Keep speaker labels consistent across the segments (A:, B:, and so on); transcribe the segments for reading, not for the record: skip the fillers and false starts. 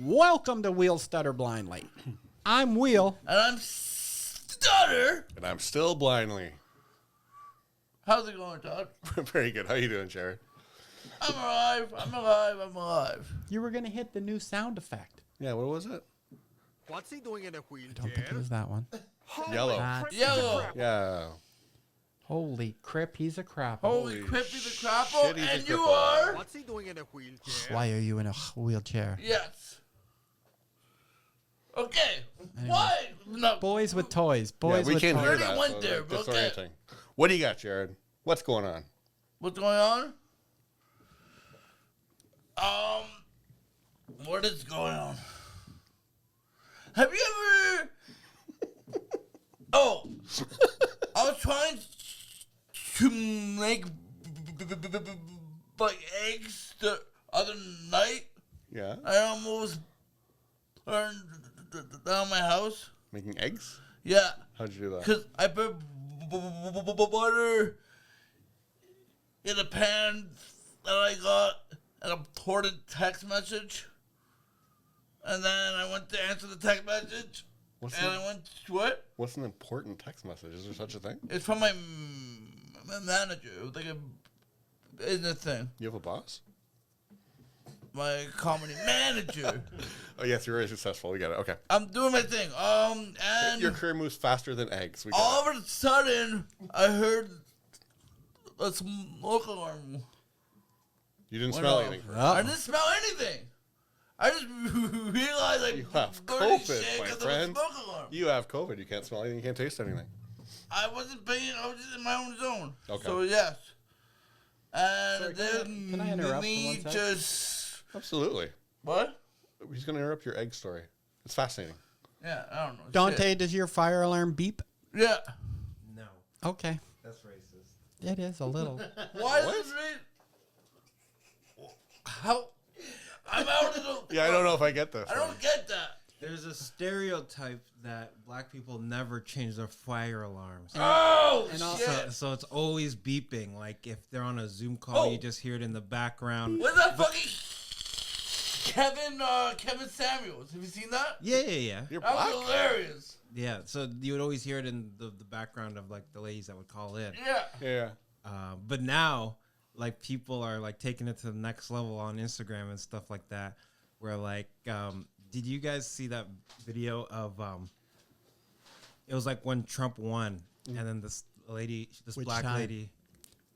A: Welcome to Wheel Stutter Blindly. I'm Wheel.
B: And I'm Stutter.
C: And I'm still blindly.
B: How's it going, Todd?
C: Very good. How you doing, Jared?
B: I'm alive. I'm alive. I'm alive.
A: You were going to hit the new sound effect.
C: Yeah, what was it?
D: What's he doing in a wheelchair?
A: I don't think it was that one.
C: Yellow.
B: Yellow.
C: Yeah.
A: Holy crap, he's a crap.
B: Holy crap, he's a crapple.
C: shit, he's a
B: And you
C: cripple.
B: are?
D: What's he doing in a wheelchair?
A: Why are you in a wheelchair?
B: Yes. Okay.
A: Anyway.
B: Why? No.
A: Boys with toys. Boys
C: we
A: with
C: can't
A: toys.
C: hear
B: Already
C: that.
B: went
C: So
B: there,
C: that's
B: okay.
C: disorienting. What do you got, Jared? What's going on?
B: What's going on? What is going on? Have you ever... Oh, I was trying to make like eggs the other night.
C: Yeah.
B: I almost burned down my house.
C: Making eggs?
B: Yeah,
C: How'd you do that?
B: because I put butter in a pan that I got and a important text message. And then I went to answer the text message. I went to what?
C: What's an important text message? Is there such a thing?
B: It's from my manager. It was like a business thing.
C: You have a boss?
B: My comedy manager.
C: Oh, yes, you're very successful. We got it. Okay.
B: I'm doing my thing. And
C: Your career moves faster than eggs. We got
B: all of a sudden, I heard a smoke alarm.
C: You didn't
B: Went
C: smell
B: off.
C: anything.
B: I didn't smell anything. I just realized I
C: You have
B: burning
C: COVID,
B: shit
C: my
B: 'cause of a
C: friend.
B: smoke alarm.
C: You have COVID. You can't smell anything. You can't taste anything.
B: I wasn't paying. I was just in my own zone.
C: Okay.
B: So yes. And
A: Sorry,
B: then
A: can I interrupt for
B: me
A: 1 sec?
B: just
C: Absolutely.
B: what?
C: He's going to interrupt your egg story. It's fascinating.
B: Yeah, I don't know.
A: Dante,
B: Shit.
A: does your fire alarm beep?
B: Yeah.
D: No,
A: Okay.
D: that's racist.
A: It is a little.
B: Why
C: What?
B: is it? How? I'm out of the.
C: Yeah, I don't know if I get this.
B: I don't get that.
E: There's a stereotype that black people never change their fire alarms.
B: Oh
A: and also-
B: shit!
E: So it's always beeping. Like if they're on a Zoom call,
B: Oh.
E: you just hear it in the background.
B: What's that fucking Kevin Samuels? Have you seen that?
E: Yeah.
C: You're
B: That
C: black?
B: was hilarious.
E: Yeah, so you would always hear it in the background of like the ladies that would call in.
B: Yeah.
C: Yeah.
E: But now, like people are like taking it to the next level on Instagram and stuff like that. Where like, did you guys see that video of? It was like when Trump won, and then this
A: Which
E: black
A: time?
E: lady,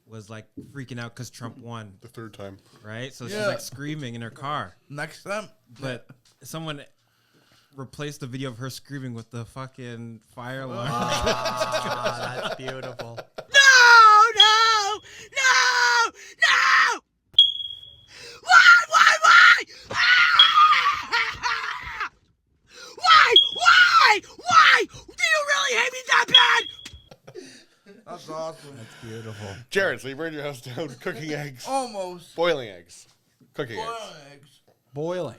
E: was like freaking out because Trump won,
C: The third time.
E: right? So she's
B: Yeah.
E: like screaming in her car,
B: Next time.
E: but someone replaced the video of her screaming with the fucking fire alarm.
A: Ah, that's beautiful.
B: That's awesome.
A: That's beautiful.
C: Jared, so you burned your house down cooking eggs.
B: Almost.
C: Boiling eggs. Cooking
B: Boiling
C: eggs.
B: eggs.
A: Boiling.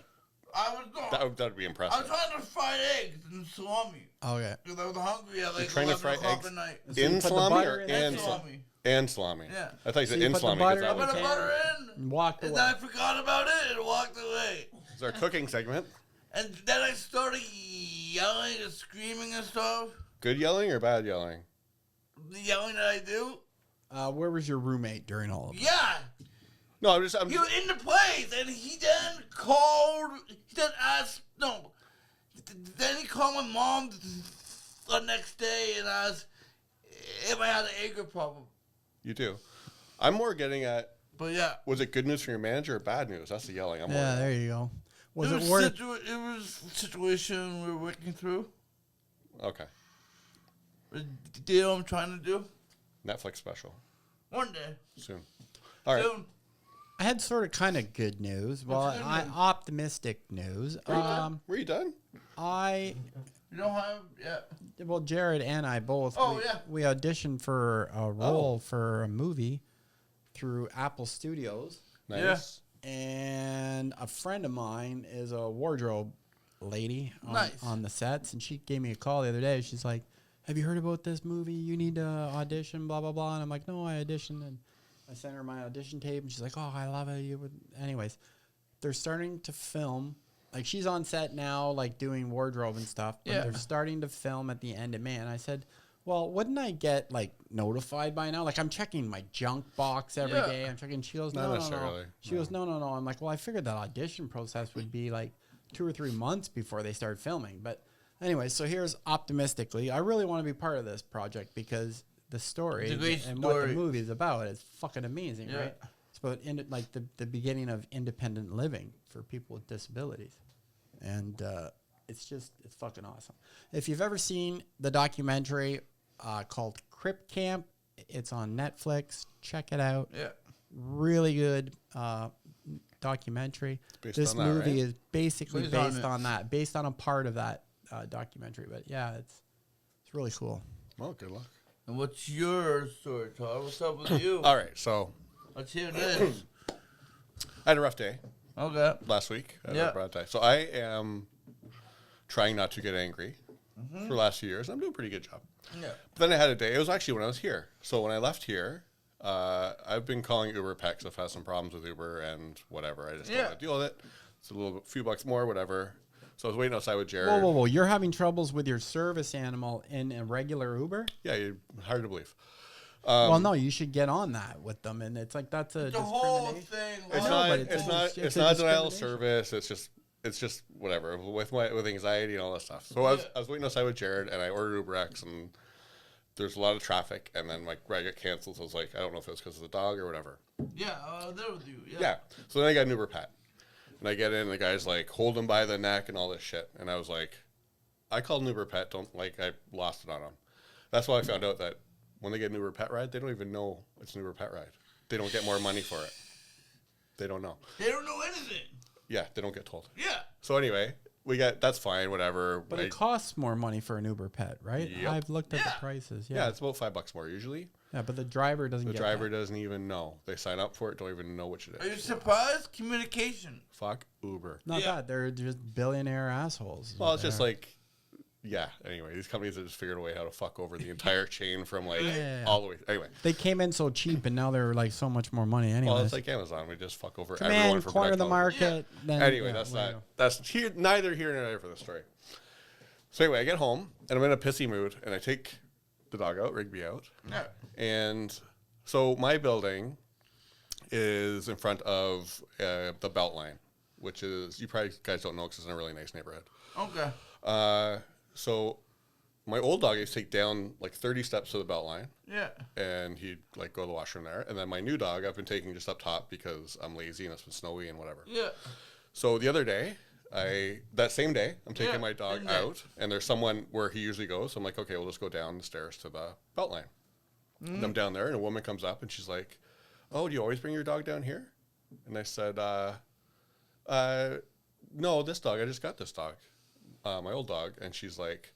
B: I was going.
C: That would be
B: I was
C: impressive.
B: trying to fry eggs and salami
A: Okay.
B: because I was hungry at like
C: trying to
B: 11
C: fry
B: o'clock
C: eggs?
B: at night.
A: So you
C: In
A: put the
C: salami
A: butter
C: or
A: in
C: and
A: it?
C: salami? And salami.
B: Yeah.
C: I thought you said
A: So you
C: in
A: put the
C: salami.
A: butter
C: because
B: I
C: that
B: put
C: was
B: the
A: Okay.
B: butter in,
A: And walked
B: and
A: away.
B: then I forgot about it and walked away.
C: it's our cooking segment.
B: And then I started yelling and screaming and stuff.
C: Good yelling or bad yelling?
B: The yelling that I do.
A: Where was your roommate during all of it?
B: Yeah.
C: No, I'm
B: He was in the place, and he then called. He then asked. No. Then he called my mom the next day and asked if I had an anger problem.
C: You do. I'm more getting at,
B: But yeah.
C: was it good news from your manager or bad news? That's the yelling. I'm more
A: Yeah, there you go. Was it
B: was
A: worth?
B: it was a situation we were working through.
C: Okay.
B: Do you know what I'm trying to do?
C: Netflix special.
B: One day.
C: Soon. All right.
B: Soon.
A: I had sort of kind of good news. Well,
B: good news?
A: optimistic news.
C: Were you done?
A: I
B: You don't have. Yeah.
A: well, Jared and I both.
B: Oh, yeah.
A: We auditioned for a role for a movie through Apple Studios,
C: Nice.
A: and a friend of mine is a wardrobe lady
B: Nice.
A: on the sets, and she gave me a call the other day. She's like, "Have you heard about this movie? You need to audition, blah blah blah." And I'm like, "No, I auditioned." And I sent her my audition tape, and she's like, "Oh, I love it." You would, anyways. They're starting to film like she's on set now, like doing wardrobe and stuff. But
B: Yeah.
A: they're starting to film at the end of May. And I said, well, wouldn't I get like notified by now? Like I'm checking my junk box every day.
B: Yeah.
A: I'm checking. She goes,
C: Not
A: no, no, no.
C: necessarily,
A: She goes, no, no, no. I'm like, well, I figured that audition process would be like 2 or 3 months before they start filming. But anyway, so here's optimistically, I really want to be part of this project because the story
B: It's a great
A: and what the
B: story.
A: movie is about is fucking amazing,
B: Yeah.
A: right? It's about like the beginning of independent living for people with disabilities, and it's fucking awesome. If you've ever seen the documentary called Crip Camp, it's on Netflix. Check it out.
B: Yeah.
A: Really good documentary.
C: based
A: This
C: on that,
A: movie
C: right?
A: is basically
B: Based on
A: based
B: it.
A: on that, based on a part of that documentary. But yeah, it's really cool.
C: Well, good luck.
B: And what's your story, Todd? What's up with you?
C: All right, so
B: Let's hear this.
C: I had a rough day
B: Okay.
C: last week. I had
B: Yeah.
C: a bad day. So I am trying not to get angry for the last few years. I'm doing a pretty good job.
B: Yeah.
C: But then I had a day. It was actually when I was here. So when I left here, I've been calling Uber Pet 'cause I've had some problems with Uber and whatever. I just don't
B: Yeah.
C: want to deal with it. It's a few bucks more, whatever. So I was waiting outside with Jared.
A: Whoa, whoa, whoa! You're having troubles with your service animal in a regular Uber?
C: Yeah, hard to believe.
A: Well, no, you should get on that with them, and it's like that's a
B: The whole
A: discrimination.
B: thing.
C: It's
A: know,
C: not.
A: but
C: It's,
A: it's a-
C: not.
A: it's
C: It's
A: a
C: not denial of
A: discrimination.
C: service. It's just whatever with anxiety and all that stuff. So I was waiting outside with Jared, and I ordered Uber X, and there's a lot of traffic, and then my ride got canceled. So I was like, I don't know if it was because of the dog or whatever.
B: Yeah, there with you. Yeah.
C: Yeah. So then I got an Uber Pet, and I get in, and the guy's like holding him by the neck and all this shit, and I was like, I called an Uber Pet. I lost it on him. That's why I found out that when they get an Uber Pet ride, they don't even know it's an Uber Pet ride. They don't get more money for it. They don't know.
B: They don't know anything.
C: Yeah, they don't get told.
B: Yeah.
C: So anyway, that's fine, whatever.
A: But it costs more money for an Uber Pet, right?
C: Yep.
A: I've looked at
B: Yeah.
A: the prices.
C: yeah,
A: Yeah,
C: it's about $5 more usually.
A: yeah, but the driver doesn't
C: The
A: get
C: driver
A: that.
C: doesn't even know. They sign up for it, don't even know which it
B: Are you
C: is.
B: surprised? Communication.
C: Fuck Uber.
A: Not
B: Yeah.
A: that they're just billionaire assholes.
C: Well, it's just like, yeah. Anyway, these companies have just figured a way how to fuck over the entire chain from like
A: Yeah.
C: all the way. Anyway,
A: they came in so cheap, and now they're like so much more money. Anyway,
C: well, it's like Amazon. We just fuck over
A: come
C: everyone
A: in,
C: for
A: corner the
C: protecting all
A: market. Then,
C: Anyway,
A: yeah,
C: that's
A: there you
C: not.
A: go.
C: That's here. Neither here nor there for the story. So anyway, I get home and I'm in a pissy mood, and I take the dog out, Rigby out,
B: Yeah.
C: and so my building is in front of the Beltline, which is, you probably guys don't know because it's in a really nice neighborhood.
B: Okay.
C: So my old dog used to take down like 30 steps to the Beltline,
B: Yeah.
C: and he'd like go to the washroom there. And then my new dog I've been taking just up top because I'm lazy and it's been snowy and whatever.
B: Yeah.
C: So the other day, that same day, I'm taking
B: Yeah,
C: my dog
B: same day.
C: out, and there's someone where he usually goes. So I'm like, okay, we'll just go down the stairs to the Beltline. And I'm down there, and a woman comes up, and she's like, "Oh, do you always bring your dog down here?" And I said, "No, this dog. I just got this dog, my old dog." And she's like,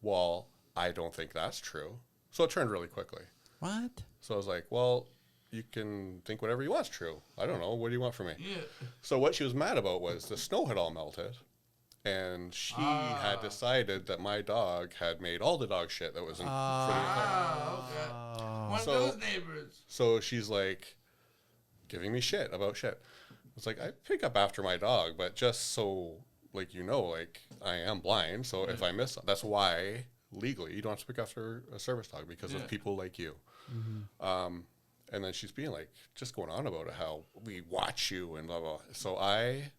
C: "Well, I don't think that's true." So it turned really quickly.
A: What?
C: So I was like, "Well, you can think whatever you want's true. I don't know. What do you want from me?"
B: Yeah.
C: So what she was mad about was the snow had all melted, and she had decided that my dog had made all the dog shit that was in for the entire.
B: Ah, okay. One
C: So-
B: of those neighbors.
C: So she's like giving me shit about shit. It's like, I pick up after my dog, but just so like like I am blind, so if I miss, that's why legally you don't have to pick after a service dog because of people like you. And then she's being like, just going on about it, how we watch you and blah, blah. So I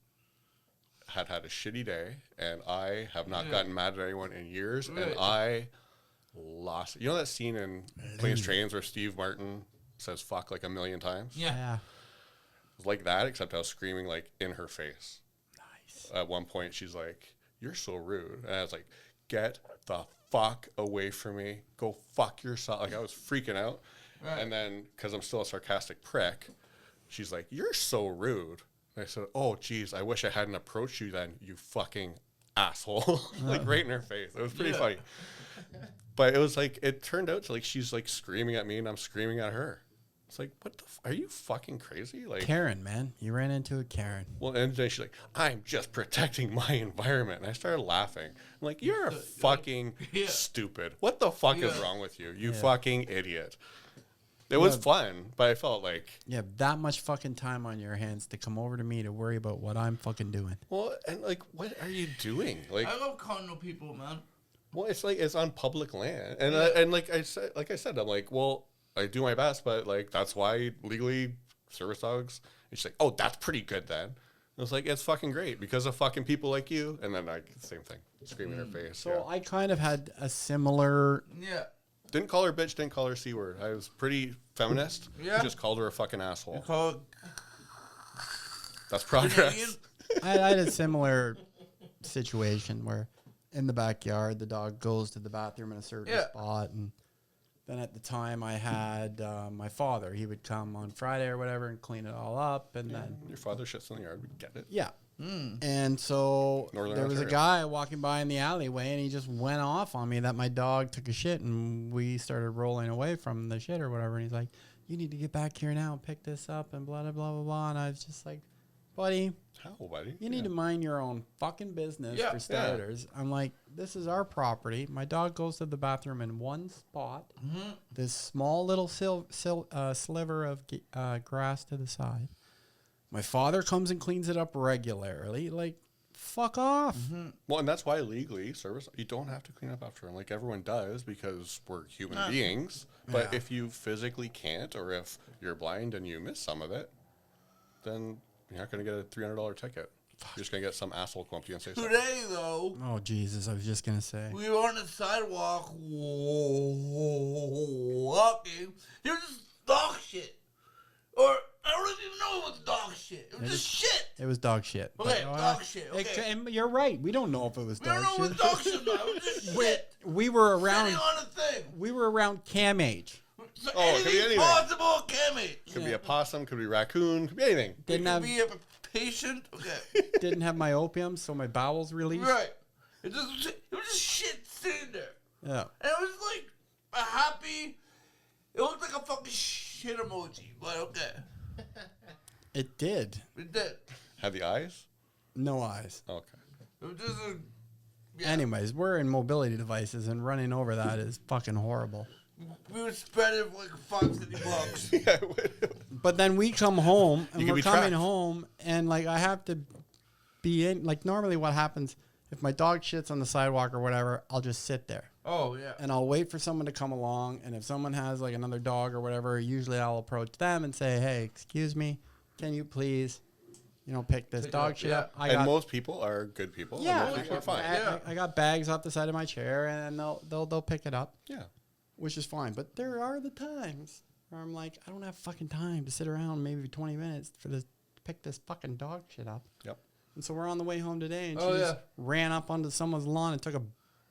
C: had a shitty day, and I have not gotten mad at anyone in years, and
B: Right.
C: I lost it. You know that scene in Planes, Trains where Steve Martin says fuck like a million times?
B: Yeah.
A: Yeah.
C: It was like that, except I was screaming like in her face.
A: Nice.
C: At one point, she's like, "You're so rude." And I was like, "Get the fuck away from me. Go fuck yourself." Like, I was freaking out.
B: Right.
C: And then, because I'm still a sarcastic prick, she's like, "You're so rude." And I said, "Oh, geez, I wish I hadn't approached you then, you fucking asshole." Like, right in her face. It was pretty
B: Yeah.
C: funny. But it was like, it turned out to like, she's like screaming at me and I'm screaming at her. It's like, what the are you fucking crazy? Like,
A: Karen, man, you ran into a Karen.
C: well, and then she's like, "I'm just protecting my environment." And I started laughing. I'm like, "You're a fucking
B: Yeah.
C: stupid. What the fuck is
B: Yeah.
C: wrong with you? You fucking idiot." It was fun, but I felt like,
A: You have that much fucking time on your hands to come over to me to worry about what I'm fucking doing.
C: well, and like, what are you doing? Like,
B: I love condo people, man.
C: well, it's like it's on public land, and like I said, I'm like, well, I do my best, but like that's why legally service dogs. And she's like, oh, that's pretty good then. I was like, it's fucking great because of fucking people like you. And then like same thing, scream in her face.
A: So
C: Yeah.
A: I kind of had a similar.
B: Yeah.
C: Didn't call her bitch, didn't call her C word. I was pretty feminist.
B: Yeah.
C: Just called her a fucking asshole.
B: Call it
C: That's
B: Canadian.
C: progress.
A: I had a similar situation where in the backyard the dog goes to the bathroom in a certain spot, and then at the time I had my father. He would come on Friday or whatever and clean it all up, and then
C: Your father shits in the yard. We get it.
A: yeah. And so
C: Northern
A: there was a
C: Ontario.
A: guy walking by in the alleyway, and he just went off on me that my dog took a shit, and we started rolling away from the shit or whatever. And he's like, "You need to get back here now and pick this up," and blah blah blah blah blah. And I was just like, "Buddy,
C: How, buddy?
A: you need to mind your own fucking business
B: Yeah.
A: for starters." I'm like, "This is our property. My dog goes to the bathroom in one spot. This small little sliver of grass to the side. My father comes and cleans it up regularly. Like, fuck off."
C: Well, and that's why legally, service, you don't have to clean up after them like everyone does because we're human beings. But
A: Yeah.
C: if you physically can't, or if you're blind and you miss some of it, then you're not going to get a $300 ticket. You're just going to get some asshole come up to you and say something.
B: Today, though,
A: Oh, Jesus, I was just going to say.
B: we were on the sidewalk walking. There was just dog shit. Or, I don't even know it was dog shit. It was just shit.
A: It was dog shit.
B: Okay,
A: But,
B: dog shit, okay.
A: and you're right. We don't know if it was
B: We don't
A: dog
B: know
A: shit.
B: what dog shit was. It was just shit.
A: We were around.
B: Sitting on a thing.
A: We were around cam age.
B: So
C: Oh, it could be
B: anything
C: anything.
B: possible can be.
C: Could be a possum, could be a raccoon, could be anything.
A: Didn't
B: Could
A: have
B: be a patient. Okay.
A: didn't have my opium, so my bowels released.
B: Right. It was just shit sitting there.
A: Yeah.
B: And it was like a happy. It looked like a fucking shit emoji, but okay.
A: It did.
B: It did.
C: Had the eyes?
A: No eyes.
C: Okay.
B: It was just a. Yeah.
A: Anyways, we're in mobility devices, and running over that is fucking horrible.
B: We would spread it for like 5 city blocks.
C: Yeah, it would.
A: But then we come home, and
C: You can
A: we're
C: be
A: coming
C: tracked.
A: home, and like I have to be in. Like normally, what happens if my dog shits on the sidewalk or whatever? I'll just sit there.
B: Oh, yeah.
A: And I'll wait for someone to come along. And if someone has like another dog or whatever, usually I'll approach them and say, "Hey, excuse me, can you please, pick this
B: Pick it
A: dog
B: up,
A: shit
B: yeah.
A: up?" I
C: And
A: got,
C: most people are good people.
A: yeah,
C: And most people are fine.
A: I got bags off the side of my chair, and they'll pick it up,
C: Yeah.
A: which is fine. But there are the times where I'm like, I don't have fucking time to sit around maybe 20 minutes for this pick this fucking dog shit up.
C: Yep.
A: And so we're on the way home today, and
B: Oh,
A: she just
B: yeah.
A: ran up onto someone's lawn and took a
B: It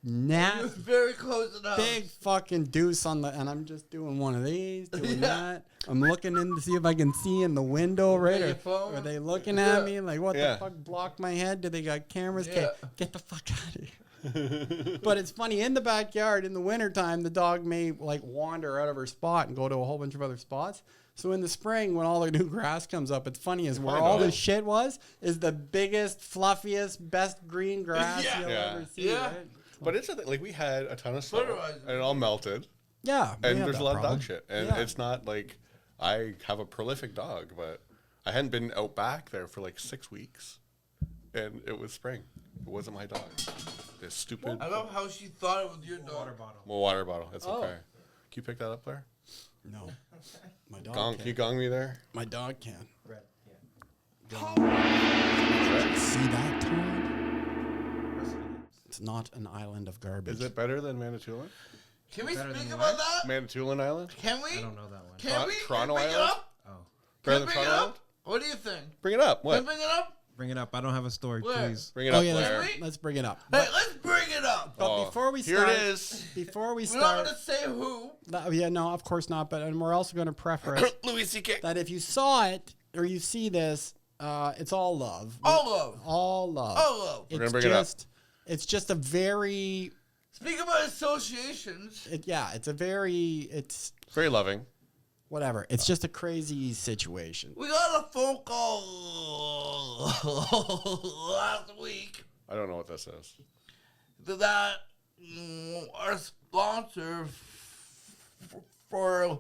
B: was
A: nasty
B: very close enough.
A: big fucking deuce on the, and I'm just doing one of these, doing
B: Yeah.
A: that. I'm looking in to see if I can see in the window, right?
B: your
A: Or
B: phone?
A: are they looking at
B: Yeah.
A: me like, what
C: Yeah.
A: the fuck blocked my head? Do they got cameras?
B: Yeah.
A: Get the fuck out of here. But it's funny, in the backyard in the wintertime, the dog may like wander out of her spot and go to a whole bunch of other spots. So in the spring, when all the new grass comes up, it's funny is where
C: I
A: all
C: know.
A: the shit was is the biggest, fluffiest, best green grass
B: Yeah.
A: you'll
C: Yeah.
A: ever see.
B: Yeah.
A: Right?
C: But it's like we had a ton of snow
B: Fertilizer.
C: and it all melted.
A: Yeah. we
C: And
A: have
C: there's
A: that
C: a lot
A: problem.
C: of dog shit. And
A: Yeah.
C: it's not like I have a prolific dog, but I hadn't been out back there for like 6 weeks. And it was spring. It wasn't my dog. This stupid
B: I love how she thought it was your dog.
E: bottle.
C: water bottle. It's
A: Oh.
C: okay. Can you pick that up, Blair?
A: No. My dog
C: Gong,
A: can.
C: can you gong me there?
A: My dog can.
E: Red. Yeah.
A: See that, Todd? It's not an island of garbage.
C: Is it better than Manitoulin?
B: Can we
E: Better
B: speak
E: than
B: about
E: what?
B: that?
C: Manitoulin Island?
B: Can we?
E: I don't know that one.
B: Can we?
C: Toronto
B: Can we bring
C: Island?
B: it up?
E: Oh,
C: Better
B: Can
C: than
B: we bring it
C: Toronto Island?
B: up? What do you think?
C: Bring it up.
B: Can
C: What?
B: we bring it up?
E: bring it up. I don't have a story,
B: Where?
E: please.
C: Bring it
A: Oh
C: up,
A: yeah,
C: Blair.
B: Can we?
A: let's bring it up.
B: Hey, let's bring it up.
A: But
C: Oh,
A: before we
C: here
A: start,
C: it is.
A: before we
B: We're not
A: start,
B: going to say who.
A: yeah, no, of course not. But and we're also going to preface
C: Louis C.K.
A: that if you saw it or you see this, it's all love.
B: All love.
A: All love.
B: All love.
A: It's
C: gonna bring it up.
A: just, it's just a very,
B: Speak about associations.
A: it's a very, it's
C: Very loving.
A: whatever. It's just a crazy situation.
B: We got a phone call last week
C: I don't know what this is.
B: that our sponsor for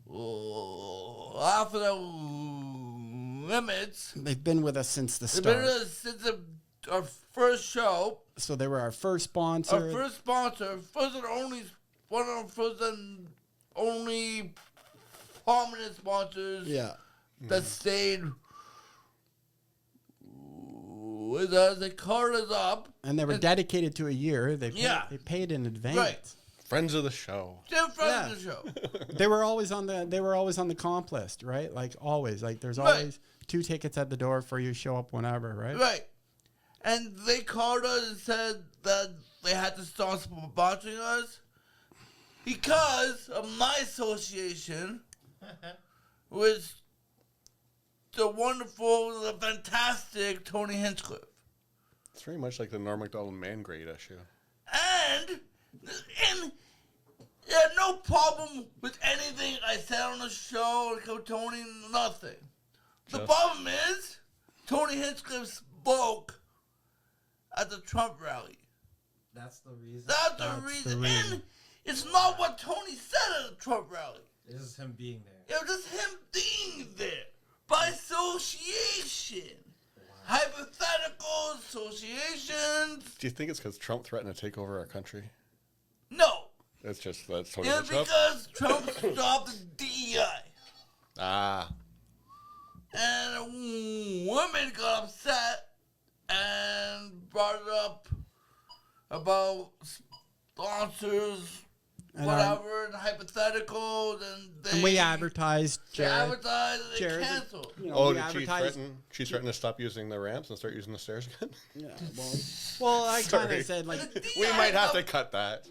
B: Off of the limits.
A: They've been with us since the
B: They've been
A: start.
B: with us since our first show.
A: So they were our first sponsor.
B: Our first sponsor, first and only, one of the first and only prominent sponsors
A: Yeah.
B: that stayed with us. They called us up.
A: And they were dedicated to a year. They
B: Yeah.
A: paid in advance.
B: Right.
C: Friends of the show.
B: They're friends of the show.
A: They were always on the comp list, right? Like always. Like there's
B: Right.
A: always 2 tickets at the door for you, show up whenever, right?
B: Right. And they called us and said that they had to start sponsoring us because of my association with the wonderful, the fantastic Tony Hinchcliffe.
C: It's very much like the Norm Macdonald man grade issue.
B: And he had no problem with anything I said on the show, Tony, nothing. The
C: Just-
B: problem is, Tony Hinchcliffe spoke at the Trump rally.
E: That's the reason.
B: That's the
A: That's the
B: reason.
A: reason.
B: And it's not what Tony said at the Trump rally.
E: This is him being there.
B: It was just him being there by association. Hypothetical associations.
C: Do you think it's because Trump threatened to take over our country?
B: No.
C: That's Tony
B: It's
C: Hinchcliffe?
B: because Trump stopped the DEI.
C: Ah.
B: And a woman got upset and brought it up about sponsors,
A: And,
B: whatever, and hypotheticals,
A: And we advertised
B: They
A: Jared.
B: advertised and they
A: Jared-
B: canceled.
A: You know,
C: Oh,
A: we
C: did she
A: advertised.
C: threaten? She threatened to stop using the ramps and start using the stairs again?
A: Yeah, well, I kind
C: Sorry.
A: of said like,
C: We might have to cut that.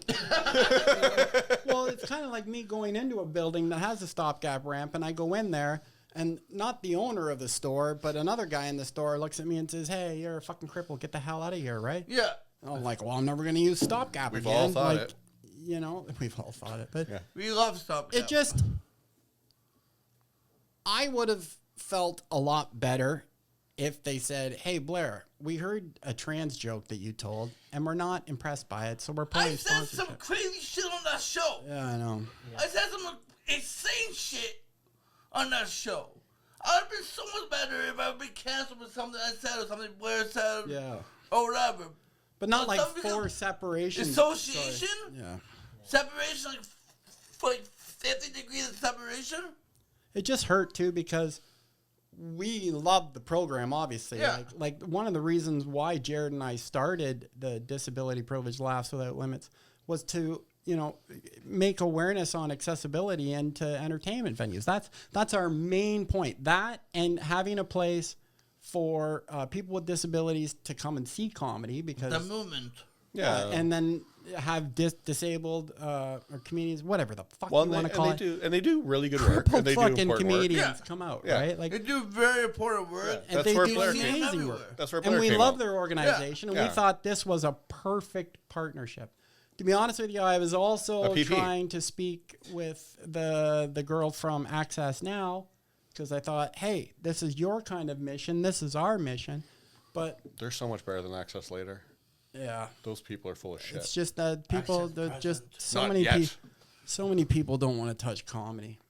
A: well, it's kind of like me going into a building that has a stopgap ramp, and I go in there, and not the owner of the store, but another guy in the store looks at me and says, "Hey, you're a fucking cripple. Get the hell out of here!" Right?
B: Yeah.
A: And I'm like, "Well, I'm never going to use stopgap
C: We've
A: again."
C: all thought
A: like,
C: it.
A: You know, we've all thought it, but
C: Yeah.
B: We love stop.
A: it just, I would have felt a lot better if they said, "Hey, Blair, we heard a trans joke that you told, and we're not impressed by it, so we're
B: I
A: pulling
B: said some
A: sponsorship."
B: crazy shit on that show.
A: Yeah, I know.
B: I said some insane shit on that show. I'd have been so much better if I would been canceled with something I said or something Blair said
A: Yeah.
B: or whatever.
A: But not
B: Well,
A: like
B: some people-
A: for separation.
B: Association?
A: Yeah.
B: Separation, like 50 degrees of separation?
A: It just hurt too because we loved the program, obviously.
B: Yeah.
A: Like one of the reasons why Jared and I started the Disability Privilege Laughs Without Limits was to, you know, make awareness on accessibility into entertainment venues. That's our main point. That and having a place for people with disabilities to come and see comedy because
B: The movement.
C: Yeah.
A: and then have disabled or comedians, whatever the fuck
C: well,
A: you want to call it.
C: they do really good work.
A: Crippled
C: And they do
A: fucking
C: important work.
A: comedians
B: Yeah.
A: come out,
C: Yeah.
A: right? Like,
B: They do very important work.
A: and
C: That's
A: they
C: where
A: do
C: Blair
B: came.
A: amazing work.
B: Everywhere.
C: That's where
A: And
C: Blair
A: we
C: came
A: love
C: out.
A: their organization, and
C: Yeah.
A: we thought this was a perfect partnership. To be honest with you, I was also
C: A PP.
A: trying to speak with the girl from Access Now because I thought, hey, this is your kind of mission. This is our mission. But
C: They're so much better than Access Later.
A: yeah,
C: Those people are full of shit.
A: it's just that people,
B: Access
A: they're just
B: present.
A: so
C: Not
A: many
C: yet.
A: people. So many people don't want to touch comedy.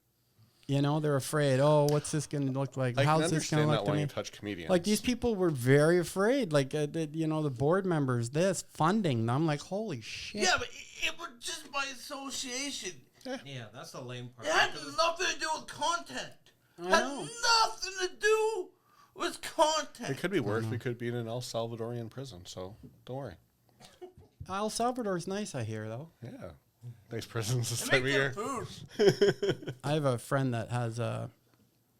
A: You know, they're afraid. Oh, what's this going to look like?
C: I can
A: How's this going
C: understand
A: to
C: not
A: look to
C: wanting
A: me?
C: to touch comedians.
A: Like these people were very afraid. Like you know, the board members, this funding. I'm like, holy shit.
B: Yeah, but it was just by association.
E: Yeah, that's the lame part.
B: It had
E: because
B: nothing to do with content.
A: I
B: Had
A: know.
B: nothing to do with content.
C: It could be worse. We could be in an El Salvadorian prison, so don't worry.
A: El Salvador's nice, I hear though.
C: Yeah. Nice prisons this
B: They
C: time of
B: make
C: year.
B: good food.
A: I have a friend that has a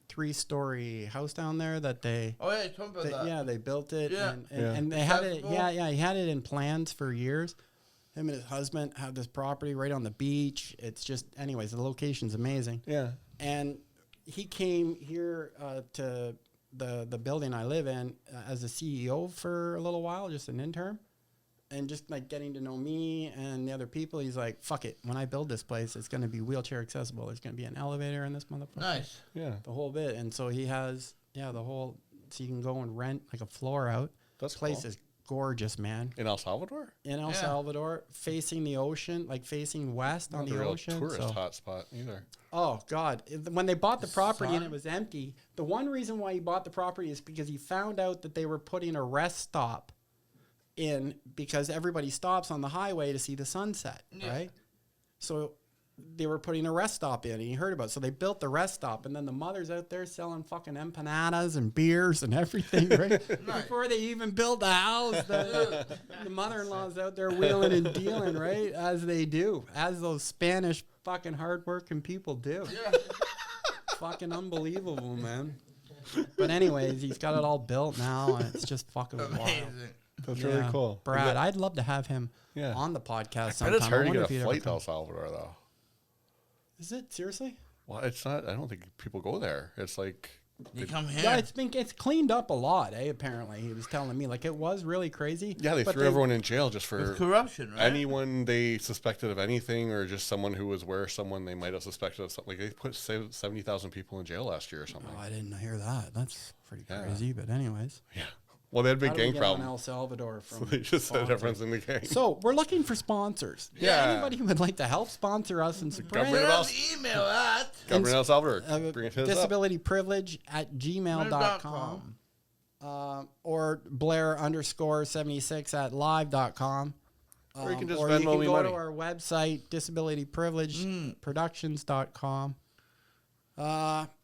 A: 3-story house down there that they.
B: Oh yeah, talk about
A: They,
B: that.
A: yeah, they built it,
B: Yeah.
A: and they had it.
B: Accessible.
A: Yeah, he had it in plans for years. Him and his husband have this property right on the beach. It's just, anyways, the location's amazing.
C: Yeah.
A: And he came here to the building I live in as a CEO for a little while, just an intern, and just like getting to know me and the other people. He's like, "Fuck it, when I build this place, it's going to be wheelchair accessible. There's going to be an elevator in this motherfucker,
B: Nice.
C: Yeah.
A: the whole bit." And so he has, the whole, so you can go and rent like a floor out.
C: That's
A: Place
C: cool.
A: is gorgeous, man.
C: In El Salvador?
A: In El Salvador, facing the ocean, like facing west on
C: Not
A: the
C: a real
A: ocean.
C: tourist
A: so-
C: hotspot either.
A: Oh God! When they bought the property and
B: Sun?
A: it was empty, the one reason why he bought the property is because he found out that they were putting a rest stop in because everybody stops on the highway to see the sunset, right? So they were putting a rest stop in, and he heard about it. So they built the rest stop, and then the mother's out there selling fucking empanadas and beers and everything, right? Before they even built the house, the mother-in-law's out there wheeling and dealing, right? As they do, as those Spanish fucking hardworking people do.
B: Yeah.
A: Fucking unbelievable, man. But anyways, he's got it all built now, and it's just fucking wild.
B: Amazing.
C: That's
A: Yeah.
C: really cool.
A: Brad, I'd love to have him
C: Yeah.
A: on the podcast
C: But
A: sometime.
C: it's hard
A: I
C: to
A: wonder
C: get
A: if
C: a
A: he'd ever
C: flight to
A: come.
C: El Salvador, though.
A: Is it seriously?
C: Well, it's not. I don't think people go there. It's like
B: You come here.
A: Yeah, it's cleaned up a lot. Apparently, he was telling me like it was really crazy.
C: yeah, they
A: but
C: threw everyone in jail just
B: With
C: for
B: corruption, right?
C: anyone they suspected of anything, or just someone who was where someone they might have suspected of something. Like they put 70,000 people in jail last year or something.
A: Oh, I didn't hear that. That's pretty
C: Yeah.
A: crazy. But anyways,
C: Yeah. Well, they had a big
A: how do we
C: gang
A: get on
C: problem.
A: El Salvador
C: So
A: from
C: they just said
A: sponsors?
C: everyone's in the gang.
A: So we're looking for sponsors.
C: Yeah.
A: Anybody who would like to help sponsor us and spread
C: government
B: Send
C: of
B: us email at
C: Government of El Salvador, bring it to us up.
A: disabilityprivilege@gmail.com or Blair_76@live.com.
C: Or you can just
A: or
C: Venmo
A: you can
C: me
A: go
C: money.
A: to our website, disabilityprivilegeproductions.com.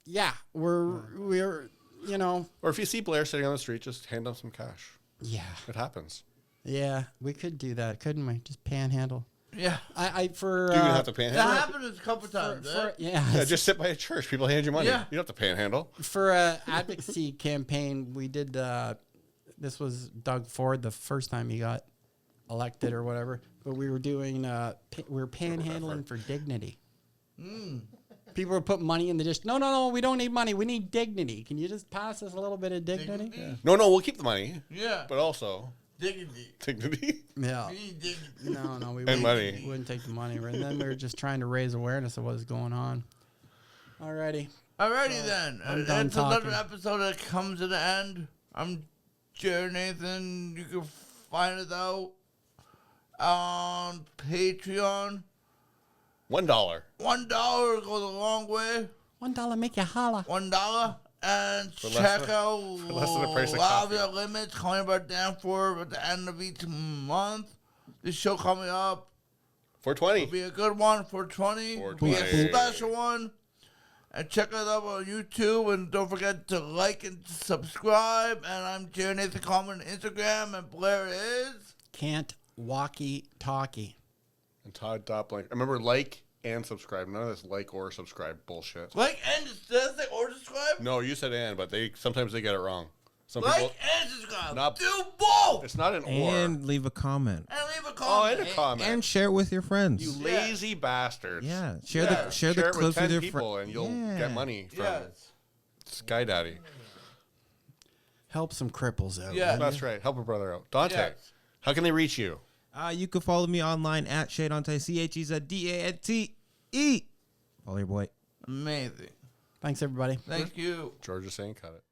A: Yeah, we're you know,
C: Or if you see Blair sitting on the street, just hand him some cash.
A: yeah,
C: It happens.
A: we could do that, couldn't we? Just panhandle.
B: yeah.
A: I for
C: Do you even have to
B: That
C: panhandle?
B: happened a couple times. eh?
C: Yeah, just sit by a church. People hand you money.
B: Yeah.
C: You don't have to panhandle.
A: for a advocacy campaign, we did. This was Doug Ford the first time he got elected or whatever. But we were doing. We were panhandling for dignity. People were putting money in the dish. No. We don't need money. We need dignity. Can you just pass us a little bit of dignity?
B: Dignity?
C: No, we'll keep the money,
B: Yeah.
C: but also
B: Dignity.
C: dignity.
A: Yeah.
B: We need dignity.
A: No, we
C: And
A: wouldn't,
C: money.
A: wouldn't take the money. And then we were just trying to raise awareness of what's going on. Alrighty.
B: Alrighty then.
A: I'm done
B: That's another
A: talking.
B: episode that comes to the end. I'm Jared Nathan. You can find us out on Patreon.
C: $1.
B: $1 goes a long way.
A: $1 make you holla.
B: $1. And
C: For
B: check
C: less
B: out
C: less than the price of
B: Love
C: coffee.
B: Your Limits coming about down for at the end of each month. This show coming up
C: 420.
B: will be a good one for 20. Will be a
C: 420.
B: special one. And check us out on YouTube. And don't forget to like and subscribe. And I'm Jared Nathan Coleman on Instagram. And Blair is...
A: Can't walkie talkie.
C: And Todd Blank. Remember, like and subscribe. None of this like or subscribe bullshit.
B: Like and does it or subscribe?
C: No, you said and, but sometimes they get it wrong. Some
B: Like
C: people.
B: and subscribe.
C: Not-
B: Do both.
C: It's not an or.
E: And leave a comment.
B: And leave a
C: Oh,
B: comment.
C: and a comment.
E: And share it with your friends.
C: You lazy bastards.
E: Yeah, share
B: Yeah.
E: the
C: Share
E: the
C: it with
E: clips
C: 10
E: with your
C: people
E: friends.
C: and you'll get money from
B: Yes.
C: Sky Daddy.
A: Help some cripples out.
B: Yeah.
C: That's right. Help a brother out. Dante,
B: Yes.
C: how can they reach you?
E: You can follow me online at Dante, CHEZDANTE. Follow your boy.
B: Amazing.
A: Thanks, everybody.
B: Thank you.
C: George is saying cut it.